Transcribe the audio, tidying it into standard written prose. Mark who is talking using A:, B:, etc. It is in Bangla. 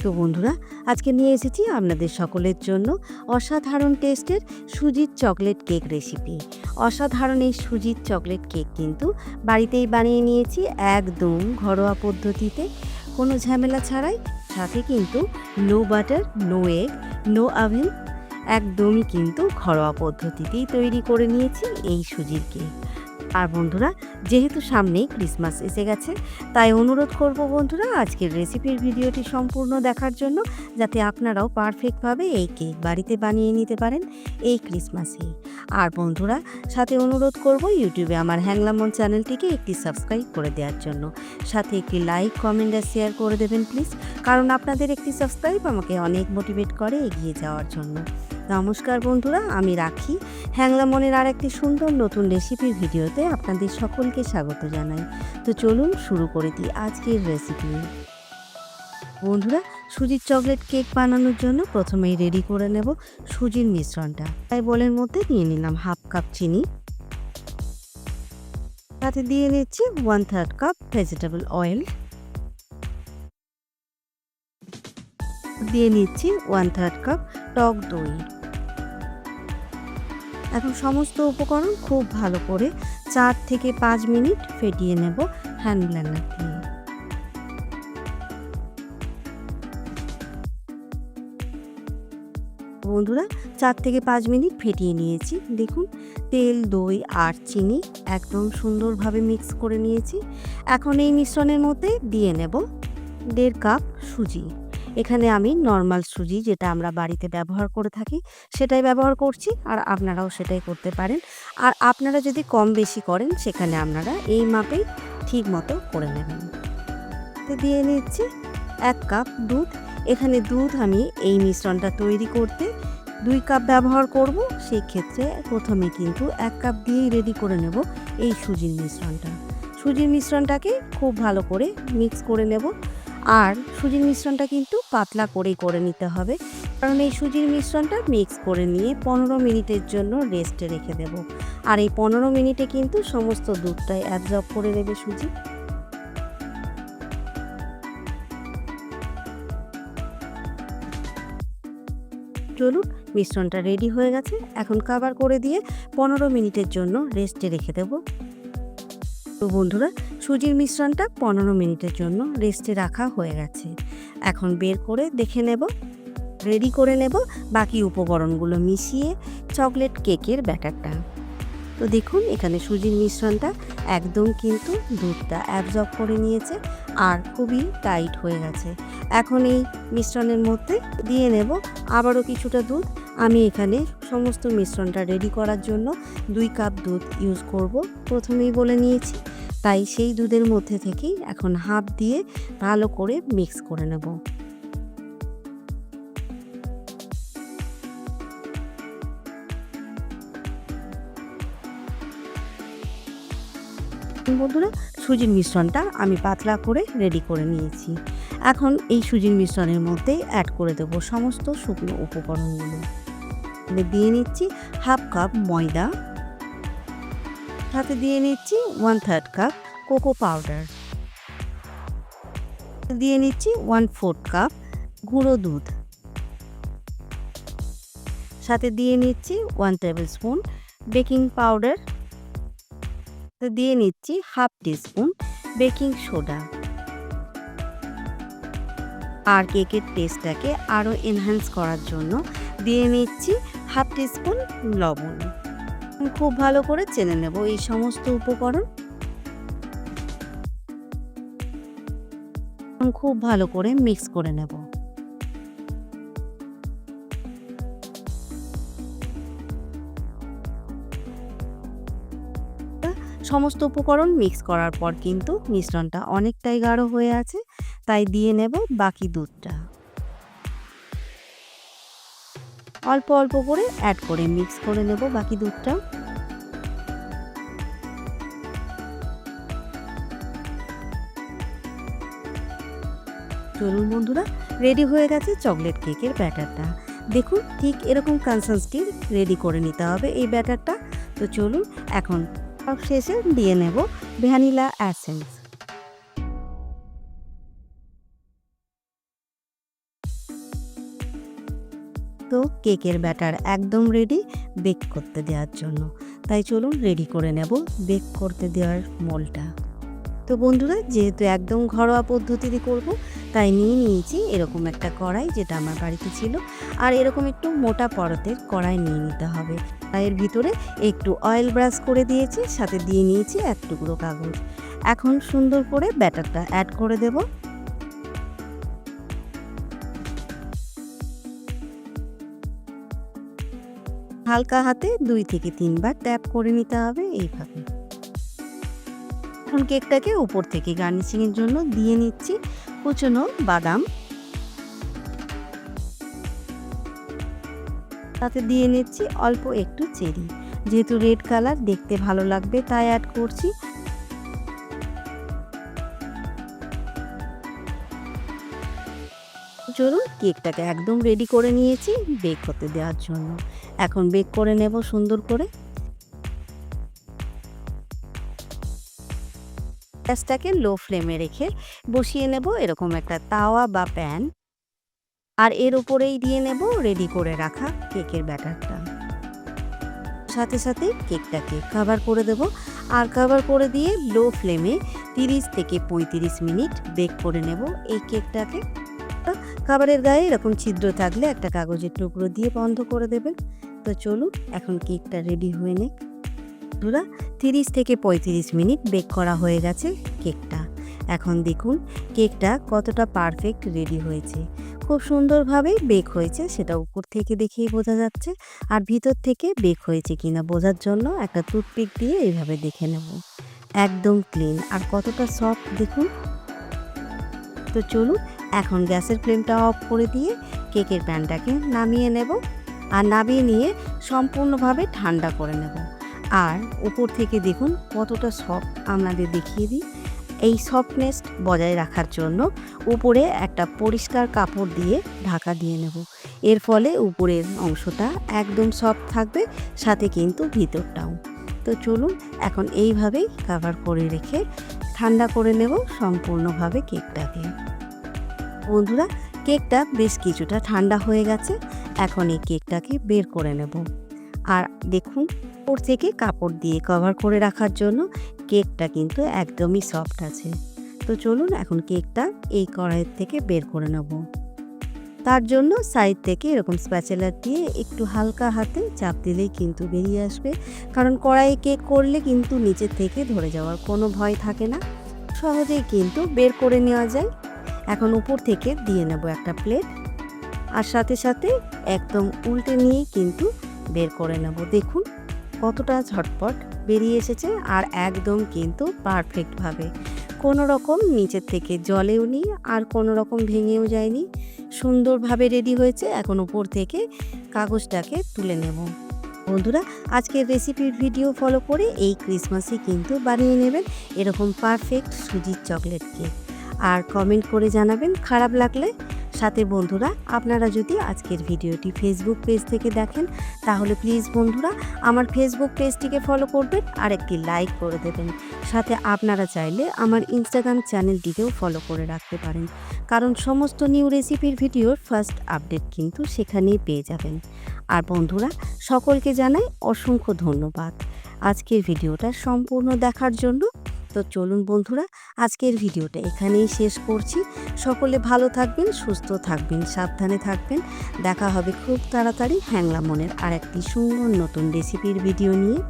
A: তো বন্ধুরা, আজকে নিয়ে এসেছি আপনাদের সকলের জন্য অসাধারণ টেস্টের সুজির চকলেট কেক রেসিপি। অসাধারণ এই সুজির চকলেট কেক কিন্তু বাড়িতেই বানিয়ে নিয়েছি একদম ঘরোয়া পদ্ধতিতে, কোনো ঝামেলা ছাড়াই। সাথে কিন্তু no butter, no egg, no oven, একদমই কিন্তু ঘরোয়া পদ্ধতিতেই তৈরি করে নিয়েছি এই সুজির কেক। আর বন্ধুরা, যেহেতু সামনেই ক্রিসমাস এসে গেছে, তাই অনুরোধ করব বন্ধুরা আজকের রেসিপির ভিডিওটি সম্পূর্ণ দেখার জন্য, যাতে আপনারাও পারফেক্টভাবে এই কেক বাড়িতে বানিয়ে নিতে পারেন এই ক্রিসমাসেই। আর বন্ধুরা, সাথে অনুরোধ করব ইউটিউবে আমার হ্যাংলামন চ্যানেলটিকে একটি সাবস্ক্রাইব করে দেওয়ার জন্য, সাথে একটি লাইক, কমেন্ট আর শেয়ার করে দেবেন প্লিজ, কারণ আপনাদের একটি সাবস্ক্রাইব আমাকে অনেক মোটিভেট করে এগিয়ে যাওয়ার জন্য। নমস্কার বন্ধুরা, আমি রাখি হ্যাংলামনের আর একটি সুন্দর নতুন রেসিপির ভিডিওতে আপনাদের সকলকে স্বাগত জানাই। তো চলুন শুরু করে দিই আজকের রেসিপি। বন্ধুরা, সুজির চকলেট কেক বানানোর জন্য প্রথমেই রেডি করে নেব সুজির মিশ্রণটা। তাই বোলের মধ্যে নিয়ে নিলাম হাফ কাপ চিনি, তাতে দিয়ে নিচ্ছি 1/3 কাপ ভেজিটেবল অয়েল, দিয়ে নিচ্ছি 1/3 কাপ টক দই। এখন সমস্ত উপকরণ খুব ভালো করে 4 থেকে 5 মিনিট ফেটিয়ে নেব হ্যান্ড ব্লেন্ডার দিয়ে। বন্ধুরা, 4 থেকে 5 মিনিট ফেটিয়ে নিয়েছি। দেখুন, তেল, দই আর চিনি একদম সুন্দরভাবে মিক্স করে নিয়েছি। এখন এই মিশ্রণের মধ্যে দিয়ে নেব 1.5 কাপ সুজি। এখানে আমি নর্মাল সুজি, যেটা আমরা বাড়িতে ব্যবহার করে থাকি, সেটাই ব্যবহার করছি, আর আপনারাও সেটাই করতে পারেন। আর আপনারা যদি কম বেশি করেন, সেখানে আপনারা এই মাপেই ঠিক মতো করে নেবেন। তো দিয়ে নিচ্ছি 1 কাপ দুধ। এখানে দুধ আমি এই মিশ্রণটা তৈরি করতে 2 কাপ ব্যবহার করব। সেই ক্ষেত্রে প্রথমে কিন্তু 1 কাপ দিয়েই রেডি করে নেব এই সুজির মিশ্রণটা। সুজির মিশ্রণটাকে খুব ভালো করে মিক্স করে নেব। আর সুজির মিশ্রণটা কিন্তু পাতলা করেই করে নিতে হবে, কারণ এই সুজির মিশ্রণটা মিক্স করে নিয়ে 15 মিনিটের জন্য রেস্টে রেখে দেব। আর এই 15 মিনিটে কিন্তু সমস্ত দুধটাই অ্যাবজর্ব করে নেবে সুজি। চলুন, মিশ্রণটা রেডি হয়ে গেছে। এখন কভার করে দিয়ে 15 মিনিটের জন্য রেস্টে রেখে দেব। তো বন্ধুরা, সুজির মিশ্রণটা 15 মিনিটের জন্য রেস্টে রাখা হয়ে গেছে। এখন বের করে দেখে নেব, রেডি করে নেব বাকি উপকরণগুলো মিশিয়ে চকলেট কেকের ব্যাটারটা। তো দেখুন, এখানে সুজির মিশ্রণটা একদম কিন্তু দুধটা অ্যাবজর্ব করে নিয়েছে আর খুবই টাইট হয়ে গেছে। এখন এই মিশ্রণের মধ্যে দিয়ে নেব আবারও কিছুটা দুধ। আমি এখানে সমস্ত মিশ্রণটা রেডি করার জন্য 2 কাপ দুধ ইউজ করব, প্রথমেই বলে নিয়েছি। তাই সেই দুধের মধ্যে থেকেই এখন হাফ দিয়ে ভালো করে মিক্স করে নেব। বন্ধুরা, সুজির মিশ্রণটা আমি পাতলা করে রেডি করে নিয়েছি। এখন এই সুজির মিশ্রণের মধ্যে অ্যাড করে দেব সমস্ত শুকনো উপকরণগুলো। দিয়ে নিচ্ছি হাফ কাপ ময়দা, সাথে দিয়ে নিচ্ছি 1/3 কাপ কোকো পাউডার, দিয়ে নিচ্ছি 1/4 কাপ গুঁড়ো দুধ, সাথে দিয়ে নিচ্ছি 1 টেবিল স্পুন বেকিং পাউডার, দিয়ে নিচ্ছি হাফ টিস্পুন বেকিং সোডা। আর কেকের টেস্টটাকে আরও এনহ্যান্স করার জন্য দিয়ে নিচ্ছি হাফ টিস্পুন লবণ। খুব ভালো করে চেনে নেব এই সমস্ত উপকরণ। খুব ভালো করে মিক্স করে নেব। সমস্ত উপকরণ মিক্স করার পর কিন্তু মিশ্রণটা অনেকটাই গাঢ় হয়ে আছে, তাই দিয়ে নেব বাকি দুধটা। অল্প অল্প করে অ্যাড করে মিক্স করে নেব বাকি দুধটাও। চলুন বন্ধুরা, রেডি হয়ে গেছে চকলেট কেকের ব্যাটারটা। দেখুন, ঠিক এরকম কনসিস্টেন্সি রেডি করে নিতে হবে এই ব্যাটারটা। তো চলুন, এখন সব শেষে দিয়ে নেব ভ্যানিলা এসেন্স। তো কেকের ব্যাটার একদম রেডি বেক করতে দেওয়ার জন্য। তাই চলুন রেডি করে নেব বেক করতে দেওয়ার মোলটা। তো বন্ধুরা, যেহেতু একদম ঘরোয়া পদ্ধতিতে করব, তাই নিয়ে নিয়েছি এরকম একটা কড়াই, যেটা আমার বাড়িতে ছিল। আর এরকম একটু মোটা পরতের কড়াই নিয়ে নিতে হবে। তাই এর ভিতরে একটু অয়েল ব্রাশ করে দিয়েছি, সাথে দিয়ে নিয়েছি এক টুকরো কাগজ। এখন সুন্দর করে ব্যাটারটা অ্যাড করে দেব। হালকা হাতে 2 থেকে 3 বার ট্যাপ করে নিতে হবে এইভাবে। এখন কেকটাকে উপর থেকে গার্নিশিংয়ের জন্য দিয়ে নিচ্ছি কুচনো বাদাম, তাতে দিয়ে নিচ্ছি অল্প একটু চেরি। যেহেতু রেড কালার দেখতে ভালো লাগবে তাই অ্যাড করছি। চলুন, কেকটাকে একদম রেডি করে নিয়েছি বেক করতে দেওয়ার জন্য। এখন বেক করে নেব সুন্দর করে। গ্যাসটাকে লো ফ্লেমে রেখে বসিয়ে নেব এরকম একটা তাওয়া বা প্যান। আর এর উপরেই দিয়ে নেব রেডি করে রাখা কেকের ব্যাটারটা। সাথে সাথে কেকটাকে কভার করে দেব। আর কভার করে দিয়ে লো ফ্লেমে 30 থেকে 35 মিনিট বেক করে নেব এই কেকটাকে। খাবারের গায়ে এরকম ছিদ্র থাকলে একটা কাগজের টুকরো দিয়ে বন্ধ করে দেবেন। তো চলুন, এখন কেকটা রেডি হয়ে নেক। বন্ধুরা, 30 থেকে 35 মিনিট বেক করা হয়ে গেছে কেকটা। এখন দেখুন কেকটা কতটা পারফেক্ট রেডি হয়েছে। খুব সুন্দরভাবে বেক হয়েছে, সেটা উপর থেকে দেখেই বোঝা যাচ্ছে। আর ভিতর থেকে বেক হয়েছে কিনা বোঝার জন্য একটা টুথপিক দিয়ে এইভাবে দেখে নেব। একদম ক্লিন আর কতটা সফট দেখুন। তো চলুন, এখন গ্যাসের ফ্লেমটা অফ করে দিয়ে কেকের প্যানটাকে নামিয়ে নেব। আর নামিয়ে নিয়ে সম্পূর্ণভাবে ঠান্ডা করে নেব। আর উপর থেকে দেখুন কতটা সফট আপনাদের দেখিয়ে দিই। এই সফটনেস বজায় রাখার জন্য উপরে একটা পরিষ্কার কাপড় দিয়ে ঢাকা দিয়ে নেব। এর ফলে উপরের অংশটা একদম সফট থাকবে, সাথে কিন্তু ভিতরটাও। তো চলুন, এখন এইভাবেই কভার করে রেখে ঠান্ডা করে নেব সম্পূর্ণভাবে কেকটাকে। বন্ধুরা, কেকটা বেশ কিছুটা ঠান্ডা হয়ে গেছে। এখন এই কেকটাকে বের করে নেব। আর দেখুন, উপর থেকে কাপড় দিয়ে কভার করে রাখার জন্য কেকটা কিন্তু একদমই সফট আছে। তো চলুন, এখন কেকটা এই কড়াইয়ের থেকে বের করে নেব। তার জন্য সাইড থেকে এরকম স্প্যাচুলা দিয়ে একটু হালকা হাতে চাপ দিলেই কিন্তু বেরিয়ে আসবে। কারণ কড়াইয়ে কেক করলে কিন্তু নিচের থেকে ধরে যাওয়ার কোনো ভয় থাকে না, সহজেই কিন্তু বের করে নেওয়া যায়। এখন উপর থেকে দিয়ে নেব একটা প্লেট। আর সাথে সাথে একদম উল্টে নিয়ে কিন্তু বের করে নেব। দেখুন কতটা ঝটপট বেরিয়ে এসেছে, আর একদম কিন্তু পারফেক্টভাবে। কোনো রকম নিচের থেকে জলেও নি, আর কোনো রকম ভেঙেও যায়নি, সুন্দরভাবে রেডি হয়েছে। এখন উপর থেকে কাগজটাকে তুলে নেব। বন্ধুরা, আজকের রেসিপির ভিডিও ফলো করে এই ক্রিসমাসে কিন্তু বানিয়ে নেবেন এরকম পারফেক্ট সুজির চকলেট কেক। আর কমেন্ট করে জানাবেন খারাপ লাগলে। সাথে বন্ধুরা, আপনারা যদি আজকের ভিডিওটি ফেসবুক পেজ থেকে দেখেন, তাহলে প্লিজ বন্ধুরা আমার ফেসবুক পেজটিকে ফলো করবেন আর একটি লাইক করে দেবেন। সাথে আপনারা চাইলে আমার ইনস্টাগ্রাম চ্যানেলটিকেও ফলো করে রাখতে পারেন, কারণ সমস্ত নিউ রেসিপির ভিডিওর ফার্স্ট আপডেট কিন্তু সেখানেই পেয়ে যাবেন। আর বন্ধুরা, সকলকে জানাই অসংখ্য ধন্যবাদ আজকের ভিডিওটা সম্পূর্ণ দেখার জন্য। তো চলুন বন্ধুরা, আজকের ভিডিওটা এখানেই শেষ করছি। সকলে ভালো থাকবেন, সুস্থ থাকবেন, সাবধানে থাকবেন। দেখা হবে খুব তাড়াতাড়ি হ্যাংলা মনের আর একটি সুন্দর নতুন রেসিপির ভিডিও নিয়ে।